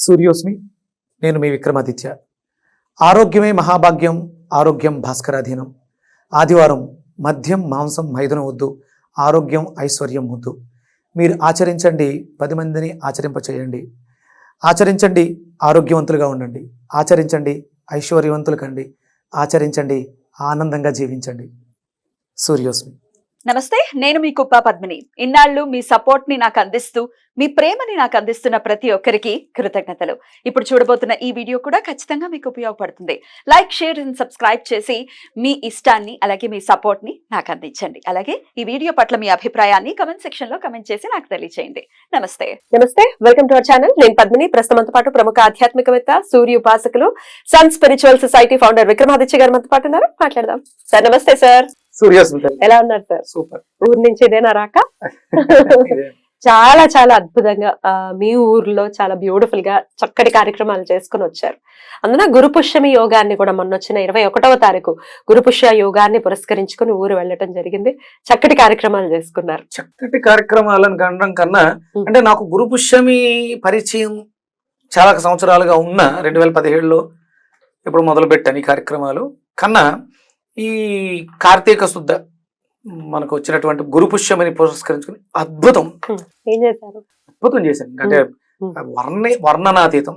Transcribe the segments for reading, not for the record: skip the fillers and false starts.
సూర్యోస్మి. నేను మీ విక్రమాదిత్య. ఆరోగ్యమే మహాభాగ్యం, ఆరోగ్యం భాస్కరాధీనం. ఆదివారం మద్యం మాంసం మైదనం వద్దు, ఆరోగ్యం ఐశ్వర్యం వద్దు. మీరు ఆచరించండి, 10 మందిని ఆచరింపచేయండి. ఆచరించండి, ఆరోగ్యవంతులుగా ఉండండి. ఆచరించండి, ఐశ్వర్యవంతులు కండి. ఆచరించండి, ఆనందంగా జీవించండి. సూర్యోస్మి. నమస్తే, నేను మీ కుప్ప పద్మిని. ఇన్నాళ్ళు మీ సపోర్ట్ ని నాకు అందిస్తూ, మీ ప్రేమని నాకు అందిస్తున్న ప్రతి ఒక్కరికి కృతజ్ఞతలు. ఇప్పుడు చూడబోతున్న ఈ వీడియో కూడా ఖచ్చితంగా మీకు ఉపయోగపడుతుంది. లైక్, షేర్ అండ్ సబ్స్క్రైబ్ చేసి మీ ఇష్టాన్ని అలాగే మీ సపోర్ట్ ని నాకు అందించండి. అలాగే ఈ వీడియో పట్ల మీ అభిప్రాయాన్ని కమెంట్ సెక్షన్ లో కమెంట్ చేసి నాకు తెలియజేయండి. నమస్తే. Welcome to our channel. నేను పద్మిని. ప్రస్తుతంతో పాటు ప్రముఖ ఆధ్యాత్మికవేత్త, సూర్య ఉపాసకులు, sun spiritual society founder Vikramaditya గారు మనతో పాటు ఉన్నారు. మాట్లాడదాం. సార్ నమస్తే. సార్ ఎలా ఉన్నారు సార్? సూపర్. ఊరు నుంచి ఇదేనా రాక? చాలా చాలా అద్భుతంగా మీ ఊర్లో చాలా బ్యూటిఫుల్ గా చక్కటి కార్యక్రమాలు చేసుకుని వచ్చారు. అందున గురుపుష్యమి యోగాన్ని కూడా మొన్న వచ్చిన 21వ తారీఖు గురుపుష్య యోగాన్ని పురస్కరించుకుని ఊరు వెళ్ళటం జరిగింది. చక్కటి కార్యక్రమాలు చేసుకున్నారు. చక్కటి కార్యక్రమాలను కనడం కన్నా అంటే నాకు గురుపుష్యమి పరిచయం చాలా సంవత్సరాలుగా ఉన్న 2017లో ఇప్పుడు మొదలు పెట్టాను ఈ కార్యక్రమాలు కన్నా ఈ కార్తీక శుద్ధ మనకు వచ్చినటువంటి గురుపుష్యమని పురస్కరించుకుని అద్భుతం చేశాను. అంటే వర్ణనాతీతం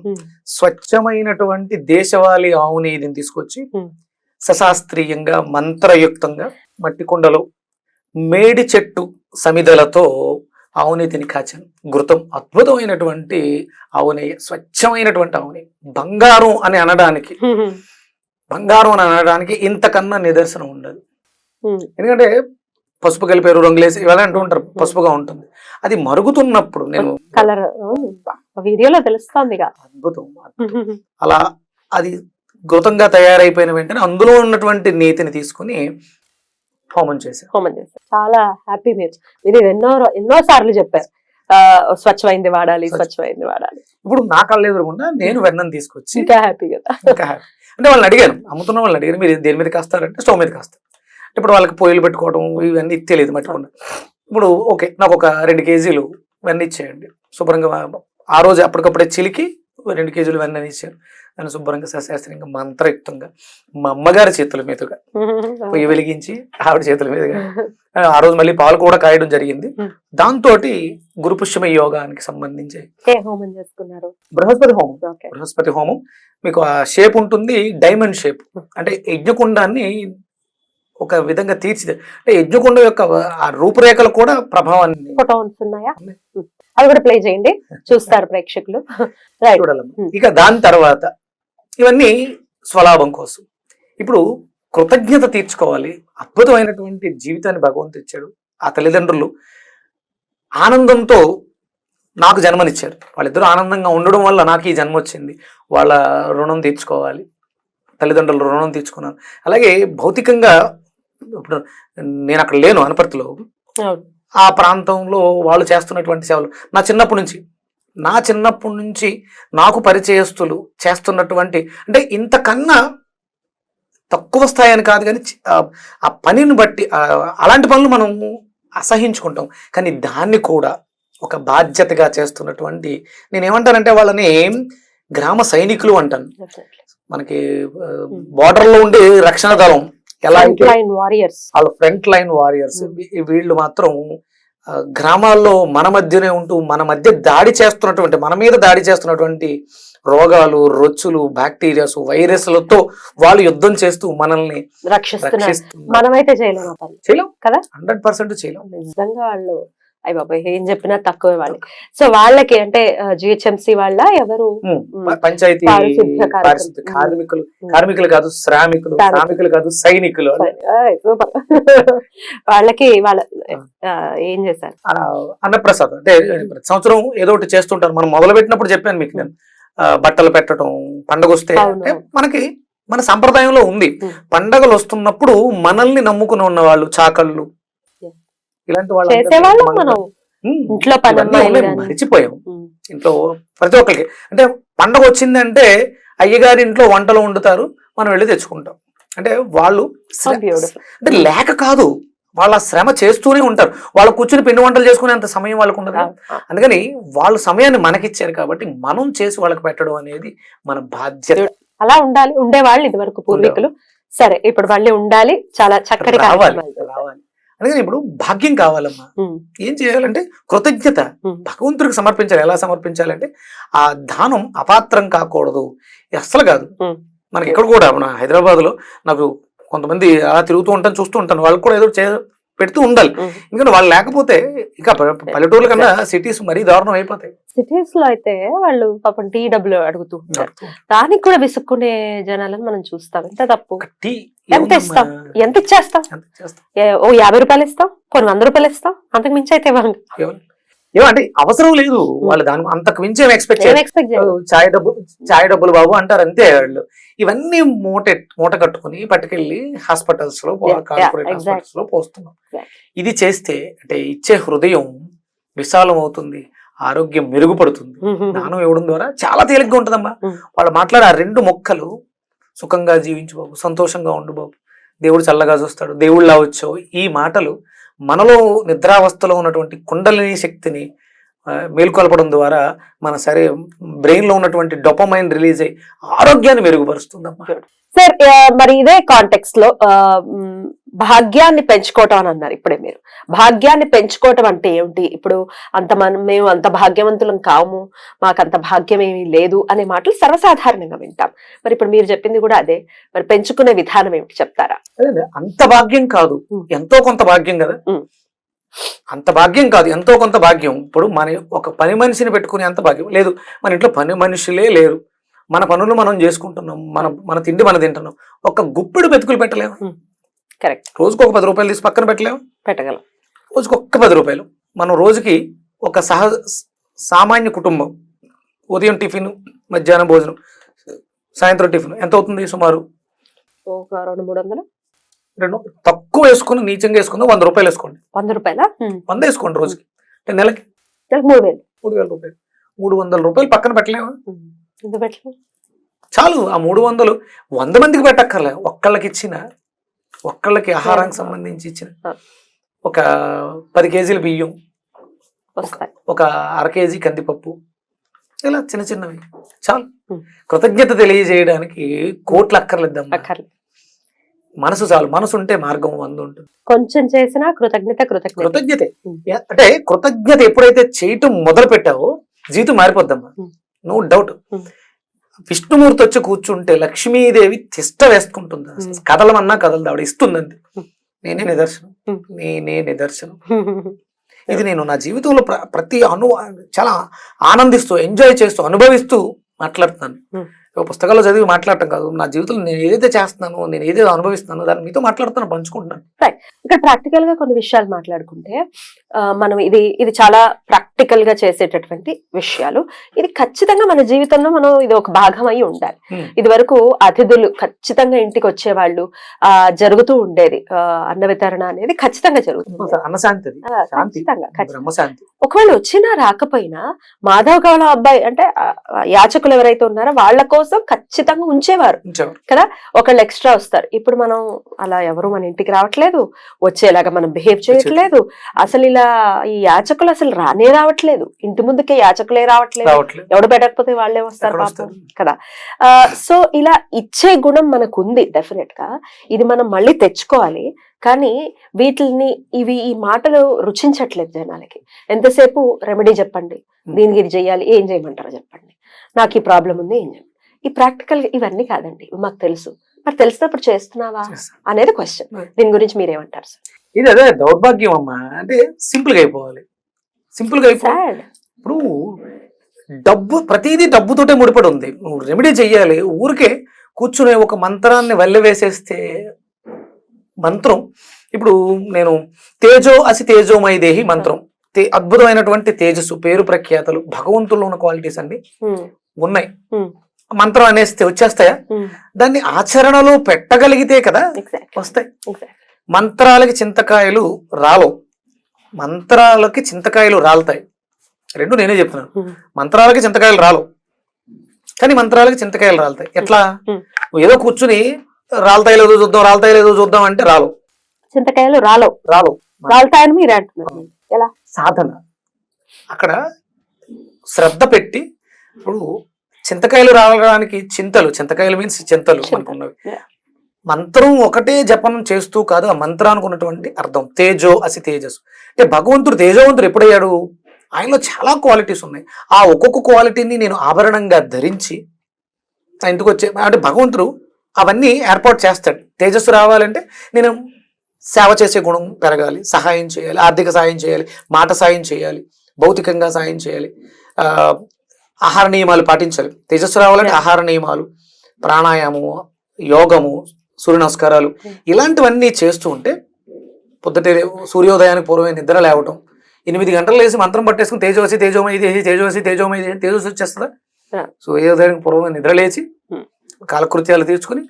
స్వచ్ఛమైనటువంటి దేశవాళీ ఆవు నెయ్యిని తీసుకొచ్చి సశాస్త్రీయంగా మంత్రయుక్తంగా మట్టి కుండలో మేడి చెట్టు సమిదలతో ఆవు నెయ్యిని కాచాను. ఘృతం అద్భుతమైనటువంటి ఆవు నెయ్యి, స్వచ్ఛమైనటువంటి ఆవు నెయ్యి. బంగారం అని అనడానికి ఇంతకన్నా నిదర్శనం ఉండదు. ఎందుకంటే పసుపు కలిపారు, రంగులేసి ఇవాళ అంటూ ఉంటారు, పసుపుగా ఉంటుంది. అది మరుగుతున్నప్పుడు నేను కలర్ వీడియోలో తెలుస్తుంది అద్భుతం. అలా అది ఘృతంగా తయారైపోయిన వెంటనే అందులో ఉన్నటువంటి నేతిని తీసుకుని హోమం చేశారు. చాలా హ్యాపీ. మీరు ఎన్నో సార్లు చెప్పారు స్వచ్ఛమైంది వాడాలి. ఇప్పుడు నా కళ్ళు ఎదురకుండా నేను వెన్నను తీసుకొచ్చి ఇంకా హ్యాపీ కదా. అంటే వాళ్ళని అడిగాను, అమ్ముతున్న వాళ్ళని అడిగాను, మీరు దేని మీద కాస్తారంటే స్టవ్ మీద కాస్తారు. ఇప్పుడు వాళ్ళకి పొయ్యిలు పెట్టుకోవడం ఇవన్నీ తెలియదు మట్టుకుండా. ఇప్పుడు ఓకే, నాకు ఒక 2 కేజీలు వెన్న ఇచ్చేయండి. శుభ్రంగా ఆ రోజు అప్పటికప్పుడే చిలికి 2 కేజీలు వెన్నని ఇచ్చాను. దాన్ని శుభ్రంగా సశాస్త్రీయంగా మంత్రయుక్తంగా మా అమ్మగారి చేతుల మీదుగా పొయ్యి వెలిగించి ఆవిడ చేతుల మీదుగా ఆ రోజు మళ్ళీ పాలు కూడా కాయడం జరిగింది. దాంతో గురుపుష్యమ యోగానికి సంబంధించి బృహస్పతి హోమం మీకు ఆ షేప్ ఉంటుంది, డైమండ్ షేప్. అంటే యజ్ఞకుండాన్ని ఒక విధంగా తీర్చిది. అంటే యజ్ఞకుండ యొక్క ఆ రూపురేఖలు కూడా ప్రభావాన్ని అవి కూడా ప్లే చేయండి, చూస్తారు ప్రేక్షకులు. ఇక దాని తర్వాత ఇవన్నీ స్వలాభం కోసం. ఇప్పుడు కృతజ్ఞత తీర్చుకోవాలి. అద్భుతమైనటువంటి జీవితాన్ని భగవంతుడు ఇచ్చాడు. ఆ తల్లిదండ్రులు ఆనందంతో నాకు జన్మనిచ్చారు. వాళ్ళిద్దరూ ఆనందంగా ఉండడం వల్ల నాకు ఈ జన్మ వచ్చింది. వాళ్ళ రుణం తీర్చుకోవాలి. తల్లిదండ్రుల రుణం తీర్చుకున్నాను. అలాగే భౌతికంగా ఇప్పుడు నేను అక్కడ లేను, అనపర్తిలో. ఆ ప్రాంతంలో వాళ్ళు చేస్తున్నటువంటి సేవలు నా చిన్నప్పటి నుంచి నాకు పరిచయస్తులు చేస్తున్నటువంటి, అంటే ఇంతకన్నా తక్కువ స్థాయి అని కాదు కానీ ఆ పనిని బట్టి అలాంటి పనులు మనం అసహించుకుంటాం. కానీ దాన్ని కూడా ఒక బాధ్యతగా చేస్తున్నటువంటి, నేనేమంటానంటే వాళ్ళని గ్రామ సైనికులు అంటాను. మనకి బార్డర్ లో ఉండే రక్షణ దళం ఎలా వాళ్ళ ఫ్రంట్ లైన్ వారియర్స్. వీళ్ళు మాత్రం గ్రామాల్లో మన మధ్యనే ఉంటూ మన మధ్య మన మీద దాడి చేస్తున్నటువంటి రోగాలు, రొచ్చులు, బ్యాక్టీరియాస్, వైరస్లతో వాళ్ళు యుద్ధం చేస్తూ మనల్ని రక్షిస్తున్నారు. మనమైతే చేయలేం కదా, 100% చేయలేం. నిజంగా వాళ్ళు అయ్య బాబాయ్ ఏం చెప్పినా తక్కువే వాళ్ళకి. సో వాళ్ళకి అంటే జిహెచ్ఎంసి వాళ్ళ ఎవరు పంచాయతీ కార్మికులు కాదు, శ్రామికులు కాదు, సైనికులు. వాళ్ళకి వాళ్ళ ఏం చేశారు అన్నప్రసాద్. అంటే ప్రతి సంవత్సరం ఏదో ఒకటి చేస్తుంటారు. మనం మొదలు పెట్టినప్పుడు చెప్పాను మీకు నేను, బట్టలు పెట్టడం. పండగ వస్తే అంటే మనకి మన సంప్రదాయంలో ఉంది. పండగలు వస్తున్నప్పుడు మనల్ని నమ్ముకుని ఉన్న వాళ్ళు, చాకళ్ళు, ఇలాంటి వాళ్ళు మరిచిపోయాం. ఇంట్లో ప్రతి ఒక్కరికి అంటే పండగ వచ్చిందంటే అయ్యగారి ఇంట్లో వంటలు వండుతారు, మనం వెళ్ళి తెచ్చుకుంటాం. అంటే వాళ్ళు అంటే లేక కాదు, వాళ్ళ శ్రమ చేస్తూనే ఉంటారు. వాళ్ళు కూర్చుని పిండి వంటలు చేసుకునే అంత సమయం వాళ్ళకు ఉండదు. అందుకని వాళ్ళ సమయాన్ని మనకిచ్చారు కాబట్టి మనం చేసి వాళ్ళకి పెట్టడం అనేది మన బాధ్యత. అలా ఉండాలి, ఉండేవాళ్ళు ఇది వరకు పూర్వీకులు. సరే, ఇప్పుడు మళ్ళీ ఉండాలి, చాలా చక్కటి రావాలి. అందుకని ఇప్పుడు భాగ్యం కావాలమ్మా. ఏం చేయాలంటే కృతజ్ఞత భగవంతుడికి సమర్పించాలి. ఎలా సమర్పించాలంటే ఆ దానం అపాత్రం కాకూడదు, అస్సలు కాదు. మనకి ఇక్కడ కూడా మన హైదరాబాద్ లో నాకు కొంతమంది అలా తిరుగుతూ ఉంటాను, చూస్తూ ఉంటాను, వాళ్ళకి కూడా ఏదో పెడుతూ ఉండాలి. ఎందుకంటే వాళ్ళు లేకపోతే ఇక పల్లెటూర్ల కన్నా సిటీస్ మరీ దారుణం అయిపోతాయి. సిటీస్ లో అయితే వాళ్ళు పాపం టీ డబ్బులు అడుగుతూ ఉంటారు, దానికి కూడా విసుక్కునే జనాలను మనం చూస్తాం. ఎంత తప్పు. ఎంత ఇస్తాం, ఎంత ఇచ్చేస్తాం? ఓ 50 రూపాయలు ఇస్తాం, కొన్ని 100 రూపాయలు ఇస్తాం, అంతకు మించి అయితే ఏమంటే అవసరం లేదు. వాళ్ళు దాని అంతకు మించి ఎక్స్పెక్ట్ చేయరు. చాయ్ డబ్బులు బాబు అంటారు అంతే వాళ్ళు. ఇవన్నీ మూట కట్టుకుని పట్టుకెళ్ళి హాస్పిటల్స్ లో, కార్పొరేట్ హాస్పిటల్స్ లో పోస్తున్నాం. ఇది చేస్తే అంటే ఇచ్చే హృదయం విశాలం అవుతుంది, ఆరోగ్యం మెరుగుపడుతుంది. దానం ఇవ్వడం ద్వారా చాలా తేలిగ్గా ఉంటుందమ్మా. వాళ్ళు మాట్లాడే ఆ 2 మొక్కలు, సుఖంగా జీవించు బాబు, సంతోషంగా ఉండు బాబు, దేవుడు చల్లగా చూస్తాడు, దేవుళ్ళ వచ్చో, ఈ మాటలు మనలో నిద్రావస్థలో ఉన్నటువంటి కుండలిని శక్తిని మేల్కొల్పడం ద్వారా మన బ్రెయిన్ లో ఉన్నటువంటి డోపమైన్ రిలీజ్ అయ్యి ఆరోగ్యాన్ని మెరుగుపరుస్తుందమ్మా. సార్, మరి ఇదే కాంటెక్స్ట్ లో భాగ్యాన్ని పెంచుకోవటం అని అన్నారు. ఇప్పుడే మీరు భాగ్యాన్ని పెంచుకోవటం అంటే ఏమిటి? ఇప్పుడు మేము అంత భాగ్యవంతులం కాము, మాకు అంత భాగ్యం ఏమీ లేదు అనే మాటలు సర్వసాధారణంగా వింటాం. మరి ఇప్పుడు మీరు చెప్పింది కూడా అదే. మరి పెంచుకునే విధానం ఏమిటి చెప్తారా? అంత భాగ్యం కాదు, ఎంతో కొంత భాగ్యం కదా. అంత భాగ్యం కాదు, ఎంతో కొంత భాగ్యం. ఇప్పుడు మన ఒక పని మనిషిని పెట్టుకునే అంత భాగ్యం లేదు. మన ఇంట్లో పని మనుషులే లేరు, మన పనులు మనం చేసుకుంటున్నాం, మన తిండి మనం తింటున్నాం. ఒక గుప్పెడు మెతుకులు పెట్టలేము. కరెక్ట్. రోజుకు ఒక 10 రూపాయలు తీసి పక్కన పెట్టలేము, పెట్టగలం. రోజుకు ఒక్క 10 రూపాయలు. మనం రోజుకి ఒక సామాన్య కుటుంబం ఉదయం టిఫిన్, మధ్యాహ్నం భోజనం, సాయంత్రం టిఫిన్ ఎంత అవుతుంది? సుమారు ఒక 200-300. తక్కువ వేసుకుని నీచంగా వేసుకుందాం, 100 రూపాయలు వేసుకోండి. 100 రూపాయలా? 100 వేసుకోండి రోజుకి. అంటే నెలకి 3000 రూపాయలు. 300 రూపాయలు పక్కన పెట్టలేము. చాలు. ఆ 300 100 మందికి పెట్టక్కర్లే. ఒక్కళ్ళకి ఆహారానికి సంబంధించి ఇచ్చిన ఒక 10 కేజీల బియ్యం, ఒక 1/2 కేజీ కందిపప్పు, ఇలా చిన్న చిన్నవి చాలు. కృతజ్ఞత తెలియజేయడానికి కోట్లు అక్కర్లేద్దమ్మా. మనసు చాలు. మనసు ఉంటే మార్గం 100 ఉంటుంది. కొంచెం చేసినా కృతజ్ఞతే. అంటే కృతజ్ఞత ఎప్పుడైతే చేయటం మొదలు పెట్టావో జీవితం మారిపోద్దమ్మా, నో డౌట్. విష్ణుమూర్తి వచ్చి కూర్చుంటే లక్ష్మీదేవి తిష్ట వేసుకుంటుంది. కదలమన్నా కదలదు, ఆవిడ ఇస్తుందండి. నేనే నిదర్శనం. ఇది నేను నా జీవితంలో ప్రతి చాలా ఆనందిస్తూ, ఎంజాయ్ చేస్తూ, అనుభవిస్తూ మాట్లాడుతున్నాను. పుస్తకాల్లో చదివి మాట్లాడటం కాదు, నా జీవితంలో నేను ఏదైతే చేస్తున్నాను, నేను ఏదైతే అనుభవిస్తున్నాను, దాన్ని మీతో మాట్లాడుతాను, పంచుకుంటున్నాను. ఇక్కడ ప్రాక్టికల్ గా కొన్ని విషయాలు మాట్లాడుకుంటే, మనం ఇది చాలా ప్రాక్టికల్ గా చేసేటటువంటి విషయాలు. ఇది ఖచ్చితంగా మన జీవితంలో మనం ఇది ఒక భాగం అయి ఉండాలి. ఇది వరకు అతిథులు ఖచ్చితంగా ఇంటికి వచ్చేవాళ్ళు, జరుగుతూ ఉండేది అన్న వితరణ అనేది ఖచ్చితంగా జరుగుతుంది. ఒకవేళ వచ్చినా రాకపోయినా మాధవ్ గౌడ అబ్బాయి అంటే యాచకులు ఎవరైతే ఉన్నారో వాళ్ళ కోసం ఖచ్చితంగా ఉంచేవారు కదా. ఒకళ్ళు ఎక్స్ట్రా వస్తారు. ఇప్పుడు మనం అలా ఎవరు మన ఇంటికి రావట్లేదు, వచ్చేలాగా మనం బిహేవ్ చేయట్లేదు. అసలు ఇలా ఈ యాచకులు అసలు రావట్లేదు, ఇంటి ముందుకే యాచకులే రావట్లేదు. ఎవడు పెట్టకపోతే వాళ్ళే వస్తారు పాపం కదా. సో ఇలా ఇచ్చే గుణం మనకు ఉంది డెఫినెట్ గా. ఇది మనం మళ్ళీ తెచ్చుకోవాలి. కానీ ఈ మాటలు రుచించట్లేదు జనాలకి. ఎంతసేపు రెమెడీ చెప్పండి, దీనికి ఇది చెయ్యాలి, ఏం చేయమంటారో చెప్పండి, నాకు ఈ ప్రాబ్లం ఉంది, ఏం చెప్పండి. ఈ ప్రాక్టికల్ ఇవన్నీ కాదండి, మాకు తెలుసు. మరి తెలిసినప్పుడు చేస్తున్నావా అనేది క్వశ్చన్. దీని గురించి మీరేమంటారు సార్? ఇది అదే దౌర్భాగ్యం అమ్మా. అంటే సింపుల్ గా అయిపోవాలి. ఇప్పుడు డబ్బు, ప్రతిదీ డబ్బుతోటే ముడిపడి ఉంది. నువ్వు రెమెడీ చెయ్యాలి. ఊరికే కూర్చునే ఒక మంత్రాన్ని వల్లెవేసేస్తే మంత్రం, ఇప్పుడు నేను తేజోమయ దేహి మంత్రం, అద్భుతమైనటువంటి తేజస్సు, పేరు ప్రఖ్యాతలు, భగవంతుల్లో ఉన్న క్వాలిటీస్ అన్ని ఉన్నాయి. మంత్రం అనేస్తే వచ్చేస్తాయా? దాన్ని ఆచరణలో పెట్టగలిగితే కదా వస్తాయి. మంత్రాలకి చింతకాయలు రాలవు, మంత్రాలకి చింతకాయలు రాలుతాయి. రెండు నేనే చెప్తున్నాను. మంత్రాలకి చింతకాయలు రాలవు, కానీ మంత్రాలకి చింతకాయలు రాలుతాయి. ఎట్లా? ఏదో కూర్చుని రాలుతాయి లేదో చూద్దాం అంటే రాలవు. చింతకాయలు రాలవు, రావు. రాలుతాయని మీరు అంటున్నారు. ఎలా? సాధన అక్కడ శ్రద్ధ పెట్టి, ఇప్పుడు చింతకాయలు రావడానికి చింతకాయలు మీన్స్ చింతలు మనకున్నవి. Yeah. మంత్రం ఒకటే జపనం చేస్తూ కాదు, ఆ మంత్రానికి ఉన్నటువంటి అర్థం తేజో అసి తేజస్సు. అంటే భగవంతుడు తేజోవంతుడు ఎప్పుడయ్యాడు? ఆయనలో చాలా క్వాలిటీస్ ఉన్నాయి. ఆ ఒక్కొక్క క్వాలిటీని నేను ఆభరణంగా ధరించి నా ఇంటికి వచ్చే, అంటే భగవంతుడు అవన్నీ ఏర్పాటు చేస్తాడు. తేజస్సు రావాలంటే నేను సేవ చేసే గుణం పెరగాలి, సహాయం చేయాలి, ఆర్థిక సాయం చేయాలి, మాట సాయం చేయాలి, భౌతికంగా సాయం చేయాలి, ఆహార నియమాలు పాటించాలి. తేజస్సు రావాలంటే ఆహార నియమాలు, ప్రాణాయామము, యోగము, సూర్య నమస్కారాలు ఇలాంటివన్నీ చేస్తూ ఉంటే పొద్దుటే సూర్యోదయానికి పూర్వమే నిద్ర లేవటం, 8 గంటలు లేసి మంత్రం పట్టేసుకుని తేజోసి తేజోమయ చేసి తేజోసి తేజోమయ చేసి తేజస్సు వచ్చేస్తుందా? సూర్యోదయానికి పూర్వమే నిద్ర లేచి కాలకృత్యాలు తీర్చుకుని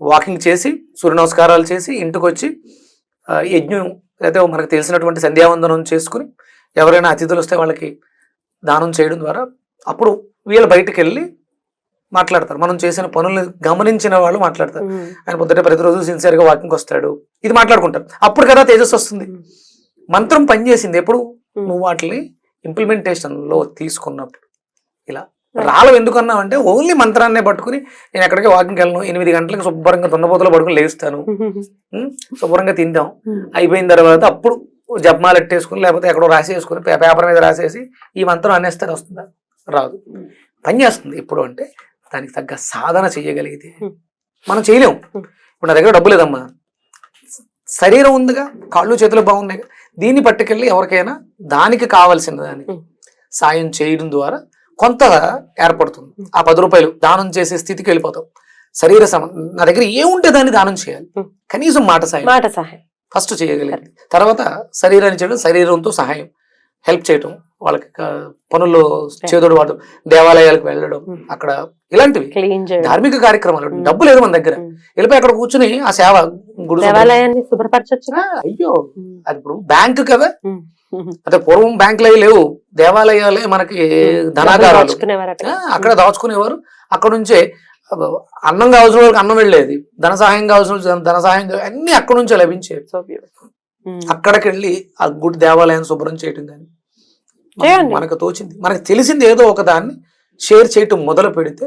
వాకింగ్ చేసి సూర్య నమస్కారాలు చేసి ఇంటికి వచ్చి యజ్ఞం అయితే మనకు తెలిసినటువంటి సంధ్యావందనం చేసుకుని ఎవరైనా అతిథులు వస్తే వాళ్ళకి దానం చేయడం ద్వారా అప్పుడు వీళ్ళు బయటకు వెళ్ళి మాట్లాడతారు. మనం చేసిన పనులను గమనించిన వాళ్ళు మాట్లాడతారు. ఆయన పొద్దుటే ప్రతిరోజు సిన్సియర్గా వాకింగ్కి వస్తాడు, ఇది మాట్లాడుకుంటారు. అప్పుడు కదా తేజస్సు వస్తుంది. మంత్రం పనిచేసింది ఎప్పుడు? నువ్వు వాటిని ఇంప్లిమెంటేషన్లో తీసుకున్నప్పుడు. ఇలా రాళ్ళు ఎందుకన్నావు అంటే ఓన్లీ మంత్రాన్నే పట్టుకుని నేను ఎక్కడికి వాకింగ్కి వెళ్ళను, 8 గంటలకు శుభ్రంగా దున్నపోతలో పడుకుని లేస్తాను, శుభ్రంగా తింటాం, అయిపోయిన తర్వాత అప్పుడు జపమాలు ఎట్టేసుకుని లేకపోతే ఎక్కడో రాసేసుకుని పేపర్ మీద రాసేసి ఈ మంత్రం అనేస్తారు. వస్తుందా? రాదు. పని చేస్తుంది ఎప్పుడు అంటే దానికి తగ్గ సాధన చేయగలిగితే. మనం చేయలేము. ఇప్పుడు నా దగ్గర డబ్బు లేదమ్మా, శరీరం ఉందిగా, కాళ్ళు చేతులు బాగున్నాయి, దీన్ని పట్టుకెళ్ళి ఎవరికైనా దానికి కావాల్సిన దాన్ని సాయం చేయడం ద్వారా కొంత ఏర్పడుతుంది. ఆ 10 రూపాయలు దానం చేసే స్థితికి వెళ్ళిపోతాం. శరీర నా దగ్గర ఏముంటే దాన్ని దానం చేయాలి, కనీసం మాట సహాయం ఫస్ట్ చేయగలిగింది. తర్వాత శరీరాన్ని చేయడం, శరీరంతో సహాయం హెల్ప్ చేయటం, వాళ్ళకి పనుల్లో చేదోడు వాడు, దేవాలయాలకు వెళ్ళడం, అక్కడ ఇలాంటివి ధార్మిక కార్యక్రమాలు. డబ్బు లేదు మన దగ్గర, వెళ్ళిపోయి అక్కడ కూర్చుని ఆ సేవ దేవాలయాన్ని శుభ్రపరచొచ్చు. అయ్యో అది ఇప్పుడు బ్యాంకు కదా, అదే పూర్వం బ్యాంకులు అవి లేవు, దేవాలయాలే మనకి ధనాగారాలు. అక్కడ దాచుకునేవారు. అక్కడ నుంచే అన్నం కావాల్సిన వాళ్ళకి అన్నం వెళ్ళేది, ధన సహాయం కావాల్సిన ధన సహాయం అన్ని అక్కడ నుంచే లభించేది. అక్కడికి వెళ్ళి ఆ గుడి దేవాలయాన్ని శుభ్రం చేయటం కానీ మనకు తోచింది, మనకు తెలిసింది ఏదో ఒక దాన్ని షేర్ చేయటం మొదలు పెడితే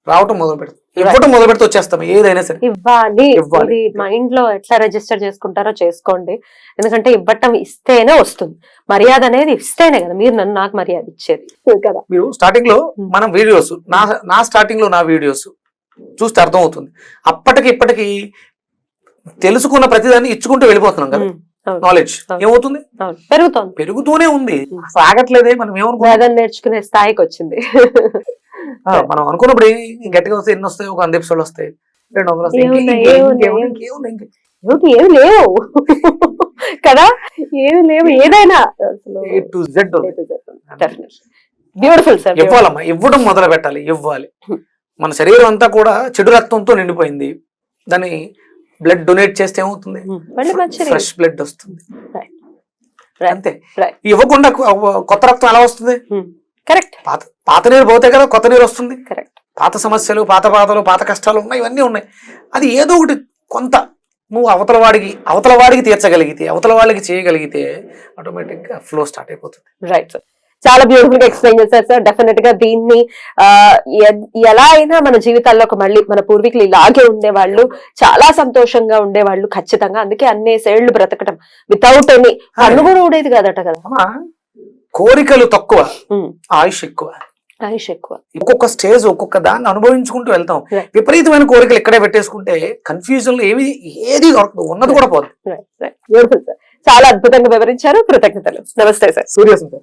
రావటం మొదలు పెడతాం, ఇవ్వటం మొదలు పెడితే వచ్చేస్తాం. ఏదైనా సరే ఇవ్వాలి. మైండ్ లో ఎట్లా రిజిస్టర్ చేసుకుంటారో చేసుకోండి. ఎందుకంటే ఇవ్వటం ఇస్తేనే వస్తుంది, మర్యాద అనేది ఇస్తేనే కదా మీరు నాకు మర్యాద ఇచ్చేది కదా. మీరు స్టార్టింగ్ లో మనం వీడియోస్ నా స్టార్టింగ్ లో నా వీడియోస్ చూస్తే అర్థం అవుతుంది. అప్పటికి ఇప్పటికి తెలుసుకున్న ప్రతిదాన్ని ఇచ్చుకుంటూ వెళ్ళిపోతున్నాం కదా. నాలెడ్జ్ ఏమవుతుంది? పెరుగుతూనే ఉంది, సాగట్లేదే. మనం ఏమనుకున్నా నేర్చుకునే స్థాయికి వచ్చింది. మనం అనుకున్నప్పుడు గట్టిగా వస్తే ఎన్ని వస్తాయి? ఒక 100 ఎపిసోడ్లు వస్తాయి, 200 వస్తాయి, ఏమి లేవు కదా, ఏమి లేవు. ఏదైనా బ్యూటిఫుల్ సార్. ఇవ్వాలమ్మా, ఇవ్వడం మొదలు పెట్టాలి. ఇవ్వాలి. మన శరీరం అంతా కూడా చెడు రక్తంతో నిండిపోయింది, దాన్ని బ్లడ్ డొనేట్ చేస్తే ఏమవుతుంది? ఫ్రెష్ బ్లడ్ వస్తుంది. అంతే. ఇవ్వకుండా కొత్త రక్తం ఎలా వస్తుంది? కరెక్ట్. పాత నీరు పోతే కదా కొత్త నీరు వస్తుంది. కరెక్ట్. పాత సమస్యలు, పాత బాధలు, పాత కష్టాలు ఉన్నాయి, ఇవన్నీ ఉన్నాయి. అది ఏదో ఒకటి కొంత నువ్వు అవతల వాడికి తీర్చగలిగితే, అవతల వాళ్ళకి చేయగలిగితే ఆటోమేటిక్ గా ఫ్లో స్టార్ట్ అయిపోతుంది. రైట్ సార్, చాలా బ్యూటిఫుల్ గా ఎక్స్ప్లెయిన్ చేశారు సార్. డెఫినెట్ గా దీన్ని ఎలా అయినా మన జీవితాల్లోకి మళ్ళీ మన పూర్వీకులు ఇలాగే ఉండేవాళ్ళు, చాలా సంతోషంగా ఉండేవాళ్ళు ఖచ్చితంగా. అందుకే అన్నేసేళ్లు బ్రతకటం వితౌట్ ఎనీ పన్ను కూడా ఉండేది కాదట కదా. కోరికలు తక్కువ, ఆయుష్ ఎక్కువ. ఒక్కొక్క స్టేజ్ ఒక్కొక్క దాన్ని అనుభవించుకుంటూ వెళ్తాం. విపరీతమైన కోరికలు ఇక్కడే పెట్టేసుకుంటే కన్ఫ్యూజన్ లో ఏది ఉన్నది కూడా పోదు. బ్యూటిఫుల్ సార్, చాలా అద్భుతంగా వివరించారు. కృతజ్ఞతలు. నమస్తే సార్. సూర్య.